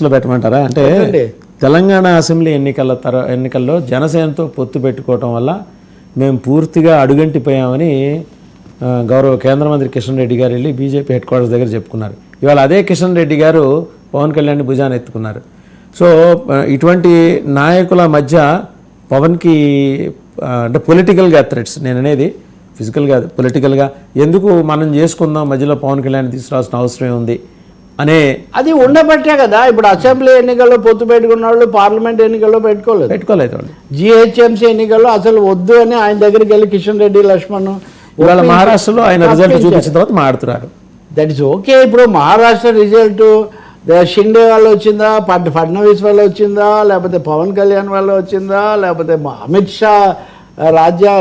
లో పెట్టమంటారా? అంటే తెలంగాణ అసెంబ్లీ ఎన్నికల్లో జనసేనతో పొత్తు పెట్టుకోవటం వల్ల మేము పూర్తిగా అడుగంటిపోయామని గౌరవ కేంద్ర మంత్రి కిషన్ రెడ్డి గారు వెళ్ళి బీజేపీ హెడ్ క్వార్టర్స్ దగ్గర చెప్పుకున్నారు. ఇవాళ అదే కిషన్ రెడ్డి గారు పవన్ కళ్యాణ్ భుజాన్ని ఎత్తుకున్నారు. సో ఇటువంటి నాయకుల మధ్య పవన్కి అంటే పొలిటికల్గా థ్రెట్స్, నేను అనేది ఫిజికల్ కాదు, పొలిటికల్గా ఎందుకు మనం చేసుకుందాం, మధ్యలో పవన్ కళ్యాణ్ తీసుకురావాల్సిన అవసరం ఉంది అనే అది ఉండబట్టే కదా. ఇప్పుడు అసెంబ్లీ ఎన్నికల్లో పొత్తు పెట్టుకున్న వాళ్ళు పార్లమెంట్ ఎన్నికల్లో పెట్టుకోలేదు వాళ్ళు. జిహెచ్ఎంసీ ఎన్నికల్లో అసలు వద్దు అని ఆయన దగ్గరికి వెళ్ళి కిషన్ రెడ్డి, లక్ష్మణ్ ఇవాళ మహారాష్ట్రలో ఆయన రిజల్ట్ చూపించిన తర్వాత మాట్లాడుతున్నారు. That is okay. ఇప్పుడు మహారాష్ట్ర రిజల్ట్ షిండే వల్ల వచ్చిందా, ఫడ్నవీస్ వల్ల వచ్చిందా, లేకపోతే పవన్ కళ్యాణ్ వల్ల వచ్చిందా, లేకపోతే అమిత్ షా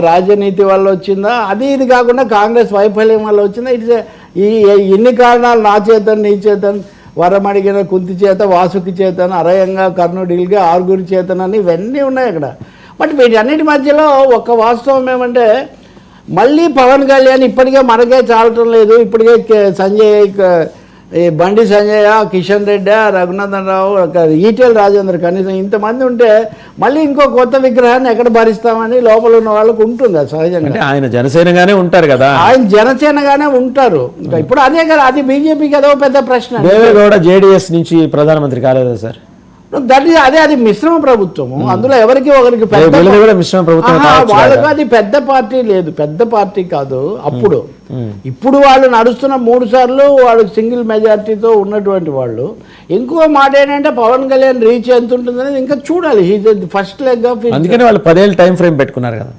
రాజనీతి వల్ల వచ్చిందా, అది ఇది కాకుండా కాంగ్రెస్ వైఫల్యం వల్ల వచ్చిందా? ఇట్స్ ఈ ఎన్ని కారణాలు, నా చేతన్, నీ చేతన్, వరం అడిగిన కుంతి చేత, వాసుకి చేతన్, అరయంగా కర్ణుడిల్గా ఆరుగురి చేతన్ అని ఇవన్నీ ఉన్నాయి అక్కడ. బట్ వీటన్నిటి మధ్యలో ఒక వాస్తవం ఏమంటే, మళ్ళీ పవన్ కళ్యాణ్ ఇప్పటికే మనకే చాలటం లేదు. ఇప్పటికే బండి సంజయ్, కిషన్ రెడ్డి, రఘునందన్ రావు, ఈటెల రాజేందర్, కనీసం ఇంతమంది ఉంటే మళ్ళీ ఇంకో కొత్త విగ్రహాన్ని ఎక్కడ భరిస్తామని లోపల ఉన్న వాళ్ళకు ఉంటుంది. అది సహజంగా. ఆయన జనసేనగానే ఉంటారు కదా, ఆయన జనసేనగానే ఉంటారు. ఇంకా ఇప్పుడు అదే కదా, అది బీజేపీకి అదో పెద్ద ప్రశ్న. దేవేగౌడ జేడీఎస్ నుంచి ప్రధానమంత్రి కాలేదా సార్? అది మిశ్రమ ప్రభుత్వము. అందులో ఎవరికి ఒకరికి వాళ్ళకు అది పెద్ద పార్టీ లేదు, పెద్ద పార్టీ కాదు అప్పుడు. ఇప్పుడు వాళ్ళు నడుస్తున్న 3 సార్లు వాళ్ళు సింగిల్ మెజార్టీతో ఉన్నటువంటి వాళ్ళు. ఇంకో మాట ఏంటంటే పవన్ కళ్యాణ్ రీచ్ ఎంత ఉంటుందనేది ఇంకా చూడాలి. ఫస్ట్ లెగ్ ఆఫ్, అందుకని వాళ్ళు 10 ఏళ్ళ టైం ఫ్రేమ్ పెట్టుకున్నారు కదా.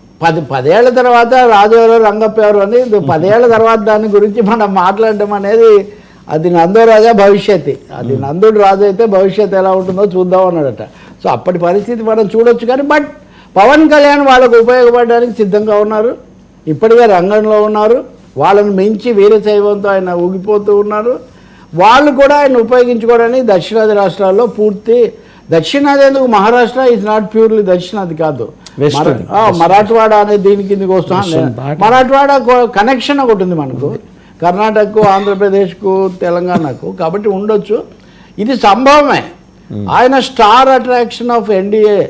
10 ఏళ్ల తర్వాత రాజు ఎవరు, రంగప్ప ఎవరు అని 10 ఏళ్ల తర్వాత దాని గురించి మనం మాట్లాడడం అనేది, అది నందోరాజా భవిష్యత్, అది నందుడు రాజు అయితే భవిష్యత్తు ఎలా ఉంటుందో చూద్దాం అన్నాడట. సో అప్పటి పరిస్థితి మనం చూడొచ్చు. కానీ బట్ పవన్ కళ్యాణ్ వాళ్ళకు ఉపయోగపడడానికి సిద్ధంగా ఉన్నారు, ఇప్పటికే రంగంలో ఉన్నారు. వాళ్ళని మించి వీరశైవంతో ఆయన ఊగిపోతూ ఉన్నారు. వాళ్ళు కూడా ఆయన ఉపయోగించుకోవడానికి దక్షిణాది రాష్ట్రాల్లో పూర్తి, దక్షిణాది ఎందుకు, మహారాష్ట్ర ఈజ్ నాట్ ప్యూర్లీ దక్షిణాది కాదు, మరాఠవాడ అనే దీని కిందకి వస్తాం. మరాఠవాడ కనెక్షన్ ఒకటి ఉంది మనకు, కర్ణాటకకు, ఆంధ్రప్రదేశ్కు, తెలంగాణకు. కాబట్టి ఉండొచ్చు, ఇది సంభవమే. ఆయన star attraction of NDA,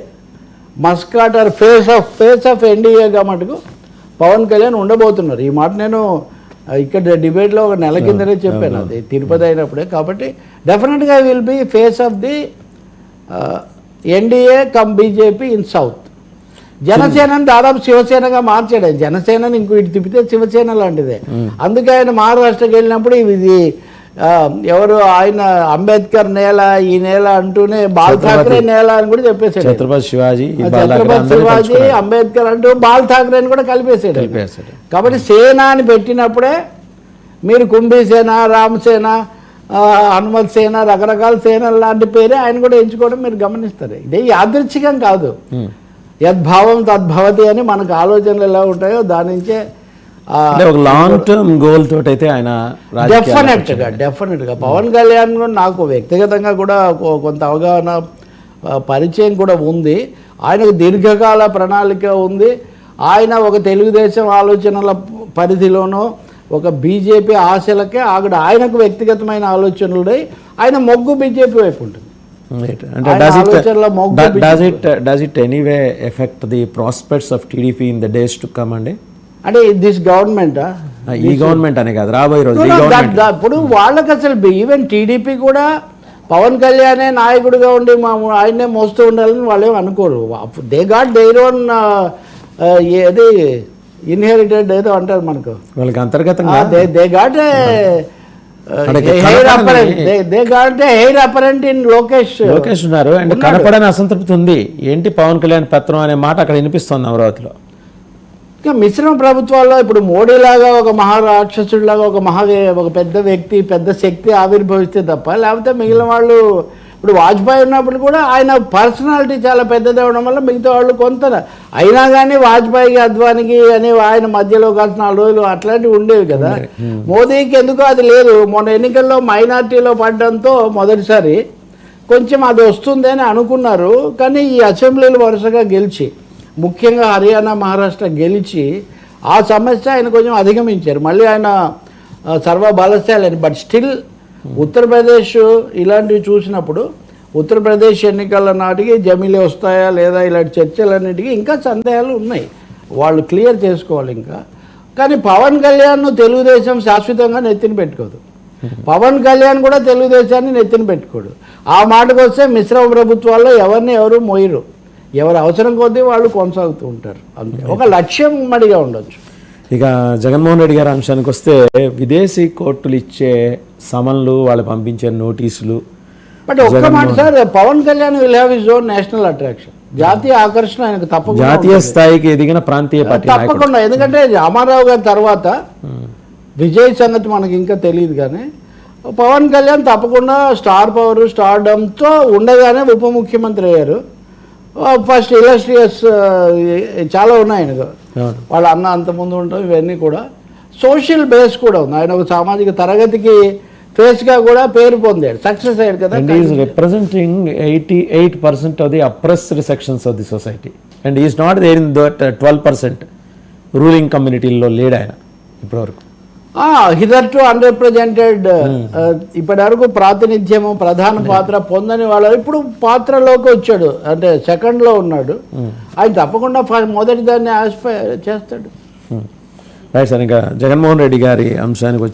mascot or face of ఎన్డీఏగా మటుకు పవన్ కళ్యాణ్ ఉండబోతున్నారు. ఈ మాట నేను ఇక్కడ డిబేట్లో ఒక నెల కిందనే చెప్పాను, అది తిరుపతి అయినప్పుడే. కాబట్టి డెఫినెట్గా will be face of the NDA cum BJP in south. జనసేనని దాదాపు శివసేనగా మార్చాడు. జనసేనని ఇంకో ఇటు తిప్పితే శివసేన లాంటిదే. అందుకే ఆయన మహారాష్ట్రకి వెళ్ళినప్పుడు ఇది ఎవరు, ఆయన అంబేద్కర్ నేల, ఈ నేల అంటూనే బాల్ ఠాక్రే నేల అని కూడా చెప్పేశాడు. ఛత్రపతి శివాజీ, అంబేద్కర్ అంటూ బాల్ ఠాక్రే అని కూడా కలిపేశాడు. కాబట్టి సేన అని పెట్టినప్పుడే మీరు కుంభీ సేన, రామసేన, హనుమత్ సేన, రకరకాల సేనలు లాంటి పేరే ఆయన కూడా ఎంచుకోవడం మీరు గమనిస్తారు. ఇదే యాదృచ్ఛికం కాదు. యద్భావం తద్భవతి అని మనకు ఆలోచనలు ఎలా ఉంటాయో దాని నుంచే ఒక లాంగ్ టర్మ్ గోల్ తోటి అయితే ఆయన డెఫినెట్గా పవన్ కళ్యాణ్ నాకు వ్యక్తిగతంగా కూడా కొంత అవగాహన, పరిచయం కూడా ఉంది. ఆయనకు దీర్ఘకాల ప్రణాళిక ఉంది. ఆయన ఒక తెలుగుదేశం ఆలోచనల పరిధిలోనో ఒక బీజేపీ ఆశలకే ఆగడ, ఆయనకు వ్యక్తిగతమైన ఆలోచనలు, ఆయన మొగ్గు బీజేపీ వైపు ఉంటుంది. Does it anyway affect the prospects of TDP in the days to come అండి? అంటే దిస్ గవర్నమెంట్, ఈ గవర్నమెంట్ అనే కాదు, రాబోయే రోజు ఇప్పుడు వాళ్ళకి అసలు ఈవెన్ టీడీపీ కూడా పవన్ కళ్యాణే నాయకుడిగా ఉండి ఆయనే మోస్తూ ఉండాలని వాళ్ళు ఏమి అనుకోరు. దే గాట్ దేర్ ఓన్ ఏది ఇన్హెరిటెడ్ ఏదో అంటారు మనకు, వాళ్ళకి అంతర్గతంగా they got hair apparent in Lokesh ఉన్నారు. అండ్ కనపడని అసంతృప్తి ఉంది. ఏంటి పవన్ కళ్యాణ్ పత్రం అనే మాట అక్కడ వినిపిస్తుంది అమరావతిలో. ఇంకా మిశ్రమ ప్రభుత్వాల్లో ఇప్పుడు మోడీలాగా ఒక మహారాక్షసుడిలాగా ఒక పెద్ద వ్యక్తి, పెద్ద శక్తి ఆవిర్భవిస్తే తప్ప, లేకపోతే మిగిలిన వాళ్ళు, ఇప్పుడు వాజ్పేయి ఉన్నప్పుడు కూడా ఆయన పర్సనాలిటీ చాలా పెద్దది అవ్వడం వల్ల మిగతా వాళ్ళు కొంత అయినా కానీ వాజ్పేయికి, అద్వానికి అని ఆయన మధ్యలో కలిసి 4 రోజులు అట్లాంటివి ఉండేవి కదా. మోదీకి ఎందుకో అది లేదు. మొన్న ఎన్నికల్లో మైనార్టీలో పడడంతో మొదటిసారి కొంచెం అది వస్తుంది అని అనుకున్నారు. కానీ ఈ అసెంబ్లీలు వరుసగా గెలిచి, ముఖ్యంగా హర్యానా, మహారాష్ట్ర గెలిచి ఆ సమస్య ఆయన కొంచెం అధిగమించారు. మళ్ళీ ఆయన సర్వబలశాలని. బట్ స్టిల్ ఉత్తరప్రదేశ్ ఇలాంటివి చూసినప్పుడు ఉత్తరప్రదేశ్ ఎన్నికల నాటికి జమిలీ వస్తాయా లేదా ఇలాంటి చర్చలన్నిటికీ ఇంకా సందేహాలు ఉన్నాయి, వాళ్ళు క్లియర్ చేసుకోవాలి ఇంకా. కానీ పవన్ కళ్యాణ్ తెలుగుదేశం శాశ్వతంగా నెత్తిన పెట్టుకోదు, పవన్ కళ్యాణ్ కూడా తెలుగుదేశాన్ని నెత్తిన పెట్టుకోడు. ఆ మాటకు వస్తే మిశ్రమ ప్రభుత్వాల్లో ఎవరిని ఎవరు మోయరు, ఎవరు అవసరం కొద్దీ వాళ్ళు కొనసాగుతూ ఉంటారు అంతే. ఒక లక్ష్యం ఉమ్మడిగా ఉండొచ్చు. ఇక జగన్మోహన్ రెడ్డి గారి అంశానికి వస్తే విదేశీ కోర్టులు ఇచ్చే సమన్లు, వాళ్ళు పంపించే నోటీసులు. బట్ ఒక్క మాట sir, Pawan Kalyan will have his own national attraction, జాతీయ ఆకర్షణ ఆయనకు తప్పకుండా, జాతీయ స్థాయికి ఎదిగిన ప్రాంతీయ పార్టీ తప్పకుండా. ఎందుకంటే రామారావు గారి తర్వాత విజయ్ సంగతి మనకి ఇంకా తెలియదు, కానీ పవన్ కళ్యాణ్ తప్పకుండా స్టార్ పవర్ స్టార్డమ్తో ఉండగానే ఉప ముఖ్యమంత్రి అయ్యారు. ఫస్ట్ ఇలస్ట్రియస్ చాలా ఉన్నాయి ఆయనకు, వాళ్ళ అన్న అంతకుముందు ఉంటాం, ఇవన్నీ కూడా సోషల్ బేస్ కూడా ఉంది. ఆయన ఒక సామాజిక తరగతికి ఫేస్గా కూడా పేరు పొందాడు, సక్సెస్ అయ్యాడు కదా. And is representing 88% of the oppressed sections of the society and is not there in that 12% ruling కమ్యూనిటీల్లో లేడు ఆయన ఇప్పటివరకు. హిదర్టు అన్రిప్రజెంటెడ్, ఇప్పటి వరకు ప్రాతినిధ్యము ప్రధాన పాత్ర పొందని వాళ్ళు ఇప్పుడు పాత్రలోకి వచ్చాడు, అంటే సెకండ్లో ఉన్నాడు. ఆయన తప్పకుండా మొదటి దాన్ని ఆస్పైర్ చేస్తాడు. Right sir. ఇంకా జగన్మోహన్ రెడ్డి గారి అంశానికి వచ్చి